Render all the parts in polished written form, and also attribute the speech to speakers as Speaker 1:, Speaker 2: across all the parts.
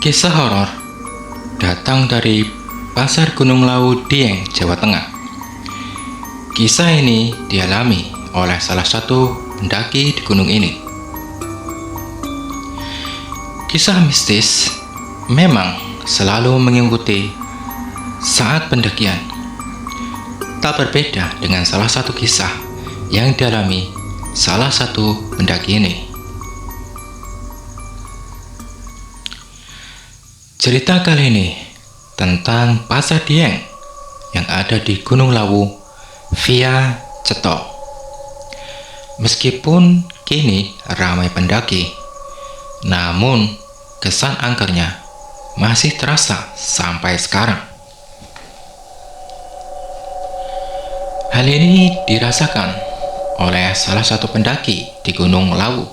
Speaker 1: Kisah horor datang dari Pasar Gunung Lawu, Dieng, Jawa Tengah. Kisah ini dialami oleh salah satu pendaki di gunung ini. Kisah mistis memang selalu mengikuti saat pendakian. Tak berbeda dengan salah satu kisah yang dialami salah satu pendaki ini. Cerita kali ini tentang Pasar Dieng yang ada di Gunung Lawu via Ceto. Meskipun kini ramai pendaki, namun kesan angkernya masih terasa sampai sekarang. Hal ini dirasakan oleh salah satu pendaki di Gunung Lawu.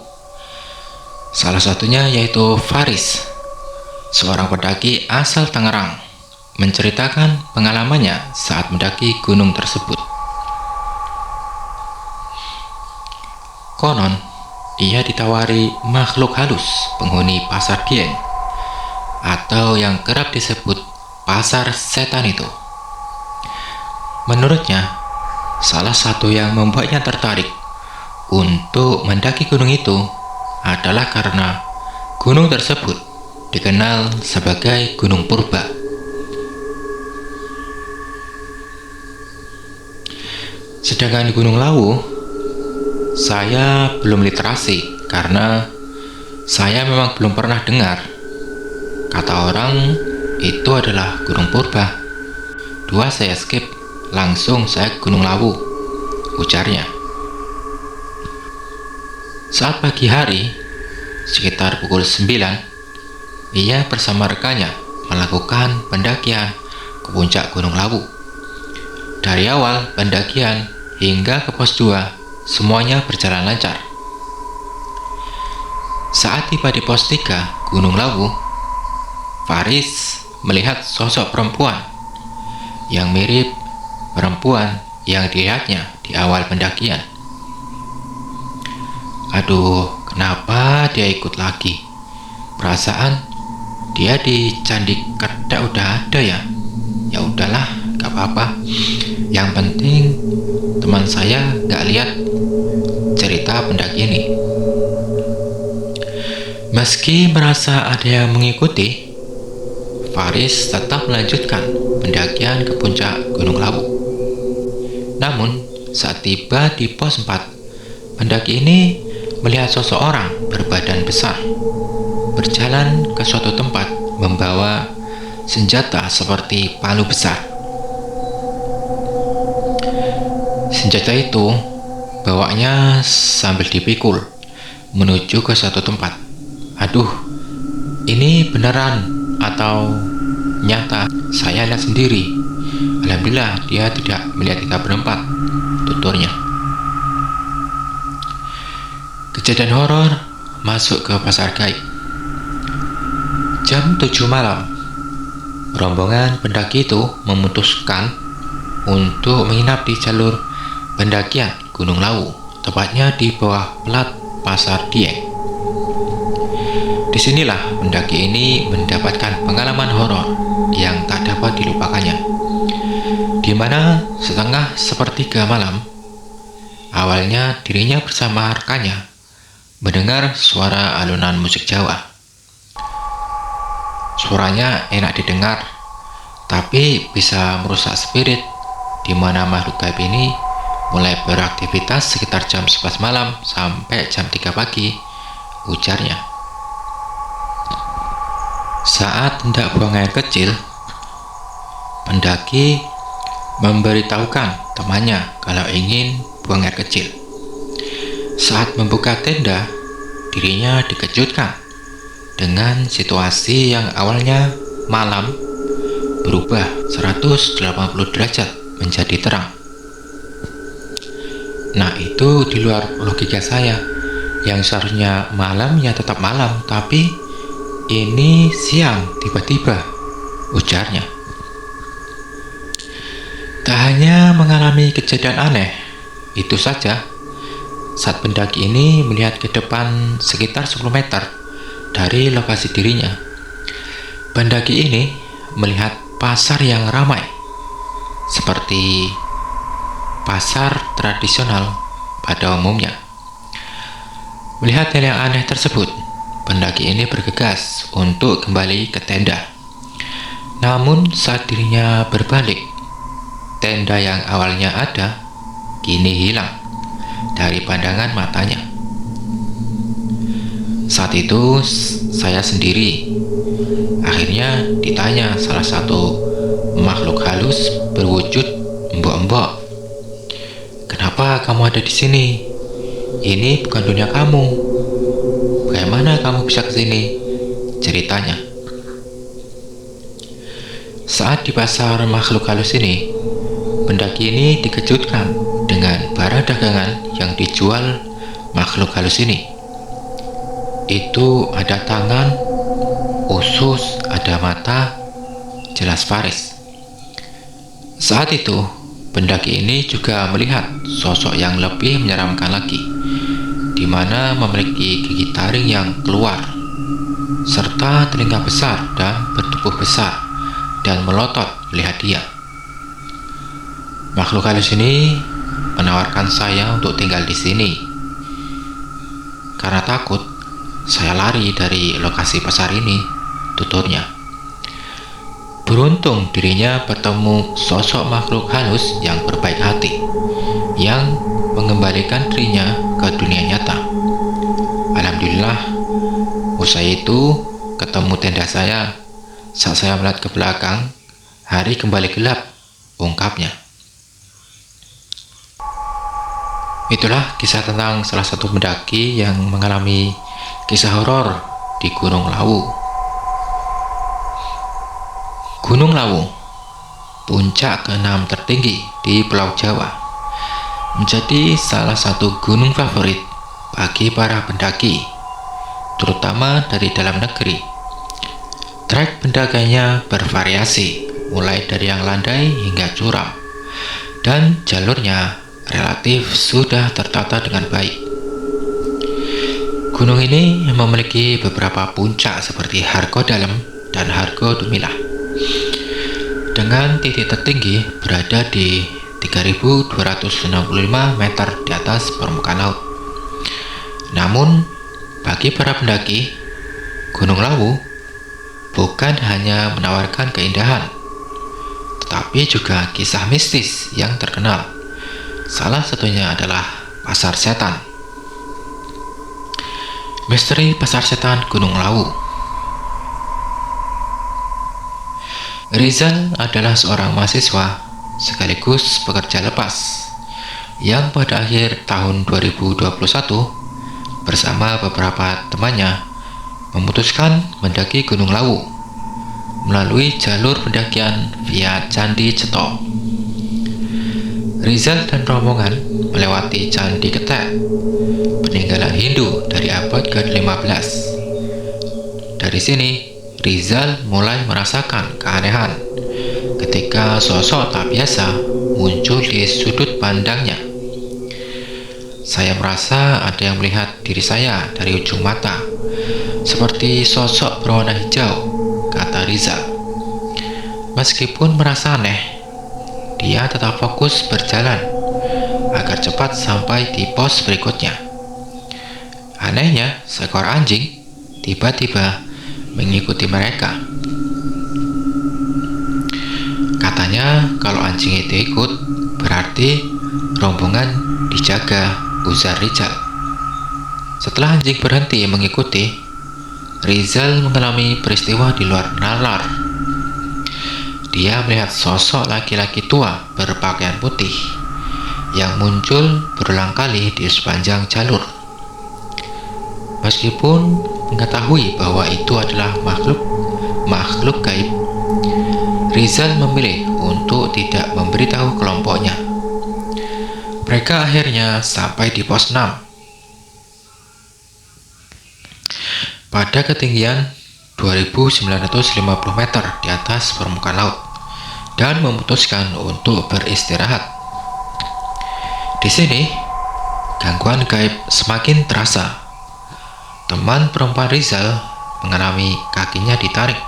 Speaker 1: Salah satunya yaitu Faris, seorang pendaki asal Tangerang, menceritakan pengalamannya saat mendaki gunung tersebut. Konon, ia ditawari makhluk halus penghuni Pasar Dieng, atau yang kerap disebut Pasar Setan itu. Menurutnya, salah satu yang membuatnya tertarik untuk mendaki gunung itu adalah karena gunung tersebut dikenal sebagai Gunung Purba. Sedangkan di Gunung Lawu, saya belum literasi karena saya memang belum pernah dengar kata orang itu adalah Gunung Purba. Dua saya skip, langsung saya Gunung Lawu, ujarnya. Saat pagi hari, sekitar pukul 9, ia bersama rekannya melakukan pendakian ke puncak Gunung Lawu. Dari awal pendakian hingga ke pos 2, semuanya berjalan lancar. Saat tiba di pos 3 Gunung Lawu, Faris melihat sosok perempuan yang mirip perempuan yang dilihatnya di awal pendakian. Aduh, kenapa dia ikut lagi? Perasaan dia di Candi Kedak udah ada ya. Ya udahlah, gak apa-apa. Yang penting teman saya gak lihat cerita pendaki ini. Meski merasa ada yang mengikuti, Faris tetap melanjutkan pendakian ke puncak Gunung Lawu. Namun saat tiba di pos 4, pendaki ini melihat seseorang berbadan besar berjalan ke suatu tempat membawa senjata seperti palu besar. Senjata itu bawanya sambil dipikul menuju ke suatu tempat. Aduh, ini beneran atau nyata? Saya lihat sendiri. Alhamdulillah dia tidak melihat kita berempat, tuturnya. Kejadian horor masuk ke pasar gaib. Jam 7 malam, rombongan pendaki itu memutuskan untuk menginap di jalur pendakian Gunung Lawu, tepatnya di bawah plat Pasar Dieng. Disinilah pendaki ini mendapatkan pengalaman horor yang tak dapat dilupakannya, di mana setengah sepertiga malam, awalnya dirinya bersama rekannya mendengar suara alunan musik Jawa. Suaranya enak didengar, tapi bisa merusak spirit, di mana makhluk gaib ini mulai beraktivitas sekitar jam 11 malam sampai jam 3 pagi, ujarnya. Saat hendak buang air kecil, pendaki memberitahukan temannya kalau ingin buang air kecil. Saat membuka tenda, dirinya dikejutkan dengan situasi yang awalnya malam berubah 180 derajat menjadi terang. Nah, itu di luar logika saya. Yang seharusnya malam ya tetap malam, tapi ini siang tiba-tiba, ujarnya. Tak hanya mengalami kejadian aneh itu saja, saat pendaki ini melihat ke depan sekitar 10 meter dari lokasi dirinya, Pendaki ini melihat pasar yang ramai, seperti pasar tradisional pada umumnya. Melihat hal yang aneh tersebut, pendaki ini bergegas untuk kembali ke tenda. Namun saat dirinya berbalik, tenda yang awalnya ada kini hilang dari pandangan matanya. Saat itu saya sendiri akhirnya ditanya salah satu makhluk halus berwujud embok-embok, "Kenapa kamu ada di sini? Ini bukan dunia kamu. Bagaimana kamu bisa ke sini?" ceritanya. Saat di pasar makhluk halus ini, pendaki ini dikejutkan dengan barang dagangan yang dijual makhluk halus ini. Itu ada tangan, usus, ada mata, jelas Faris. Saat itu, pendaki ini juga melihat sosok yang lebih menyeramkan lagi, di mana memiliki gigi taring yang keluar, serta telinga besar dan bertubuh besar, dan melotot melihat dia. Makhluk halus ini menawarkan saya untuk tinggal di sini. Karena takut, saya lari dari lokasi pasar ini, tuturnya. Beruntung dirinya bertemu sosok makhluk halus yang berbaik hati, yang mengembalikan dirinya ke dunia nyata. Alhamdulillah, usai itu ketemu tenda saya. Saat saya melihat ke belakang, hari kembali gelap, ungkapnya. Itulah kisah tentang salah satu pendaki yang mengalami kisah horor di Gunung Lawu. Gunung Lawu, puncak ke-6 tertinggi di Pulau Jawa, menjadi salah satu gunung favorit bagi para pendaki, terutama dari dalam negeri. Trek pendakiannya bervariasi, mulai dari yang landai hingga curam, dan jalurnya relatif sudah tertata dengan baik. Gunung ini memiliki beberapa puncak seperti Hargodalam dan Hargodumilah, dengan titik tertinggi berada di 3.265 meter di atas permukaan laut. Namun, bagi para pendaki, Gunung Lawu bukan hanya menawarkan keindahan, tetapi juga kisah mistis yang terkenal. Salah satunya adalah Pasar Setan. Misteri Pasar Setan Gunung Lawu. Rizal adalah seorang mahasiswa sekaligus pekerja lepas yang pada akhir tahun 2021 bersama beberapa temannya memutuskan mendaki Gunung Lawu melalui jalur pendakian via Candi Ceto. Rizal dan rombongan melewati Candi Ketek, peninggalan Hindu dari abad ke-15. Dari sini, Rizal mulai merasakan keanehan ketika sosok tak biasa muncul di sudut pandangnya. Saya merasa ada yang melihat diri saya dari ujung mata, seperti sosok berwarna hijau, kata Rizal. Meskipun merasa aneh, dia tetap fokus berjalan agar cepat sampai di pos berikutnya. Anehnya, seekor anjing tiba-tiba mengikuti mereka. Katanya kalau anjing itu ikut, berarti rombongan dijaga, ujar Rizal. Setelah anjing berhenti mengikuti, Rizal mengalami peristiwa di luar nalar. Dia melihat sosok laki-laki tua berpakaian putih yang muncul berulang kali di sepanjang jalur. Meskipun mengetahui bahwa itu adalah makhluk gaib, Rizal memilih untuk tidak memberitahu kelompoknya. Mereka akhirnya sampai di pos 6 pada ketinggian 2.950 meter di atas permukaan laut dan memutuskan untuk beristirahat. Di sini, gangguan gaib semakin terasa. Teman perempuan Rizal mengalami kakinya ditarik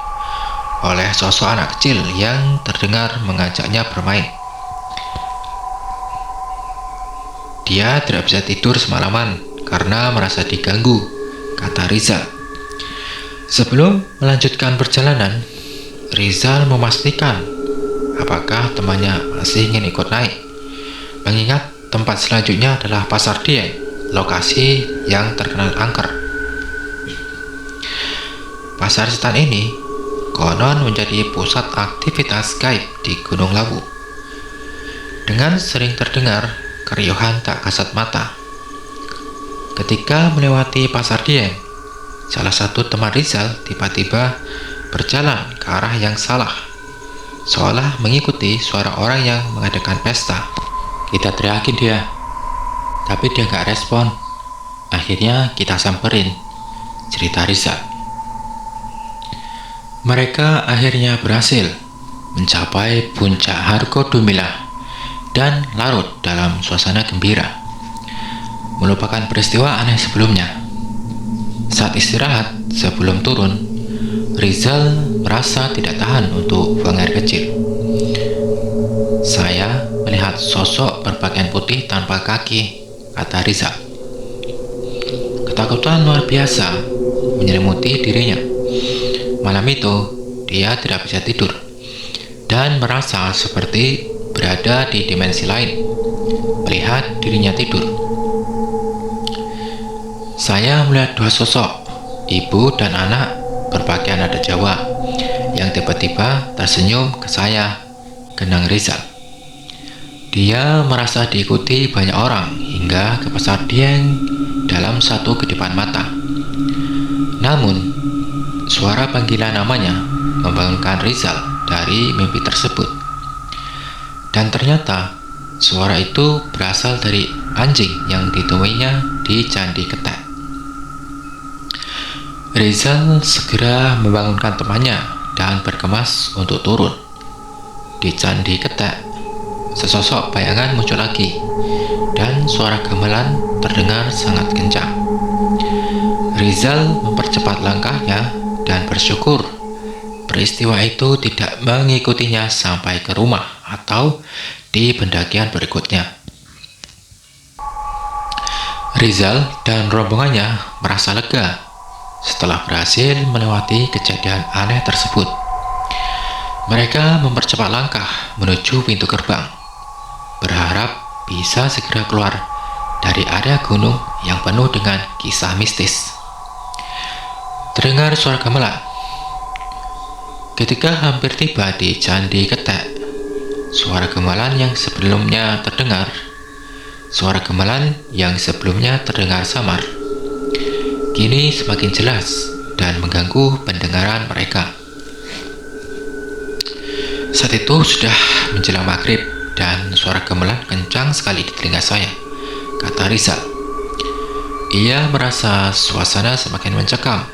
Speaker 1: oleh sosok anak kecil yang terdengar mengajaknya bermain. Dia tidak bisa tidur semalaman karena merasa diganggu, kata Rizal. Sebelum melanjutkan perjalanan, Rizal memastikan apakah temannya masih ingin ikut naik, mengingat tempat selanjutnya adalah Pasar Dieng, lokasi yang terkenal angker. Pasar setan ini konon menjadi pusat aktivitas gaib di Gunung Lawu. Dengan sering terdengar keriuhan tak kasat mata. Ketika melewati Pasar Dieng, salah satu teman Rizal tiba-tiba berjalan ke arah yang salah, seolah mengikuti suara orang yang mengadakan pesta. Kita teriakin dia, tapi dia gak respon. Akhirnya kita samperin, cerita Rizal. Mereka akhirnya berhasil mencapai puncak Hargodumilah dan larut dalam suasana gembira, melupakan peristiwa aneh sebelumnya. Saat istirahat sebelum turun, Rizal merasa tidak tahan untuk buang air kecil. Saya melihat sosok berpakaian putih tanpa kaki, kata Rizal. Ketakutan luar biasa menyelimuti dirinya. Malam itu, dia tidak bisa tidur dan merasa seperti berada di dimensi lain, melihat dirinya tidur. Saya melihat dua sosok, ibu dan anak berpakaian adat Jawa, yang tiba-tiba tersenyum ke saya, genang Rizal. Dia merasa diikuti banyak orang hingga ke Pasar Dieng dalam satu kedipan mata. Namun, suara panggilan namanya membangunkan Rizal dari mimpi tersebut. Dan ternyata suara itu berasal dari anjing yang ditemuinya di Candi Ketek. Rizal segera membangunkan temannya dan berkemas untuk turun. Di Candi Ketek, sesosok bayangan muncul lagi dan suara gamelan terdengar sangat kencang. Rizal mempercepat langkahnya dan bersyukur peristiwa itu tidak mengikutinya sampai ke rumah atau di pendakian berikutnya. Rizal dan rombongannya merasa lega setelah berhasil melewati kejadian aneh tersebut. Mereka mempercepat langkah menuju pintu gerbang, berharap bisa segera keluar dari area gunung yang penuh dengan kisah mistis. Terdengar suara gamelan. Ketika hampir tiba di Candi Ketek, suara gamelan yang sebelumnya terdengar samar, kini semakin jelas dan mengganggu pendengaran mereka. Saat itu sudah menjelang maghrib dan suara gamelan kencang sekali di telinga saya, kata Rizal. Ia merasa suasana semakin mencekam,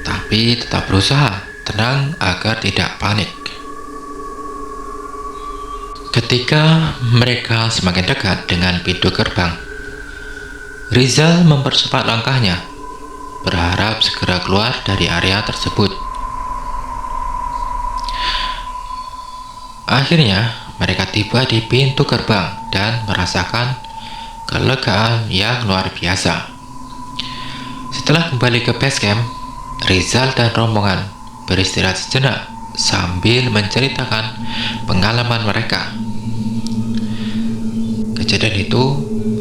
Speaker 1: tapi tetap berusaha tenang agar tidak panik. Ketika mereka semakin dekat dengan pintu gerbang, Rizal mempercepat langkahnya, berharap segera keluar dari area tersebut. Akhirnya, mereka tiba di pintu gerbang dan merasakan kelegaan yang luar biasa. Setelah kembali ke base camp, Rizal dan rombongan beristirahat sejenak sambil menceritakan pengalaman mereka. Kejadian itu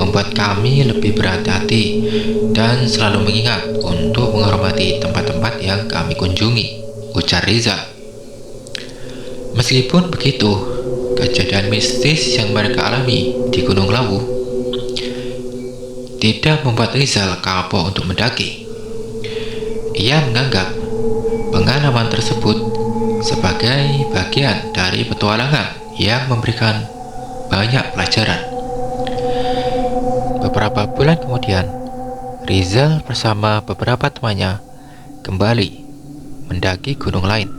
Speaker 1: membuat kami lebih berhati-hati dan selalu mengingat untuk menghormati tempat-tempat yang kami kunjungi, ujar Rizal. Meskipun begitu, kejadian mistis yang mereka alami di Gunung Lawu tidak membuat Rizal kapok untuk mendaki. Ia menganggap pengalaman tersebut sebagai bagian dari petualangan yang memberikan banyak pelajaran. Beberapa bulan kemudian, Rizal bersama beberapa temannya kembali mendaki gunung lain.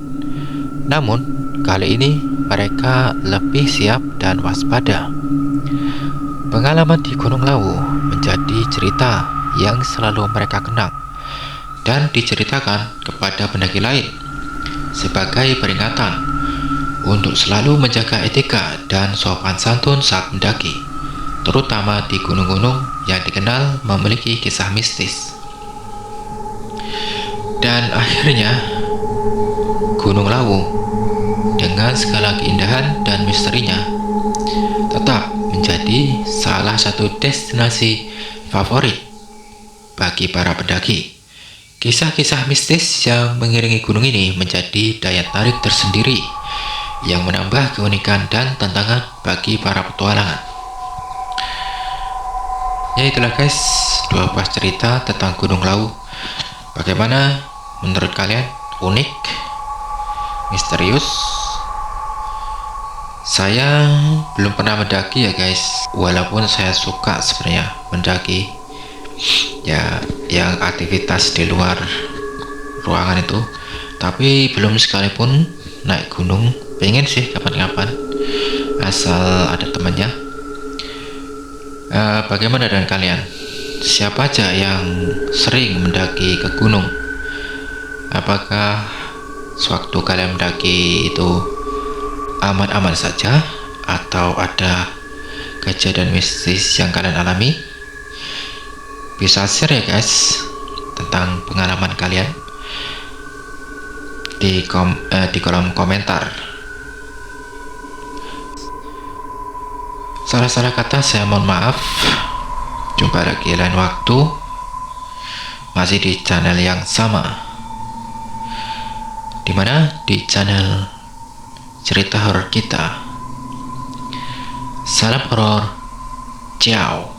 Speaker 1: Namun, kali ini mereka lebih siap dan waspada. Pengalaman di Gunung Lawu menjadi cerita yang selalu mereka kenang dan diceritakan kepada pendaki lain sebagai peringatan untuk selalu menjaga etika dan sopan santun saat mendaki, terutama di gunung-gunung yang dikenal memiliki kisah mistis. Dan akhirnya, Gunung Lawu dengan segala keindahan dan misterinya tetap menjadi salah satu destinasi favorit bagi para pendaki. Kisah-kisah mistis yang mengiringi gunung ini menjadi daya tarik tersendiri yang menambah keunikan dan tantangan bagi para petualangan. Ya, itulah guys, 12 cerita tentang Gunung Lawu. Bagaimana menurut kalian? Unik? Misterius? Saya belum pernah mendaki ya guys, walaupun saya suka sebenarnya mendaki ya, yang aktivitas di luar ruangan itu, tapi belum sekalipun naik gunung. Pengen sih kapan-kapan, asal ada temannya. Bagaimana dengan kalian? Siapa aja yang sering mendaki ke gunung? Apakah sewaktu kalian mendaki itu aman-aman saja, atau ada kejadian mistis yang kalian alami? Bisa share ya guys tentang pengalaman kalian di kolom komentar. Salah-salah kata saya mohon maaf. Jumpa lagi lain waktu, masih di channel yang sama, dimana di channel cerita horor kita. Salam horor, ciao.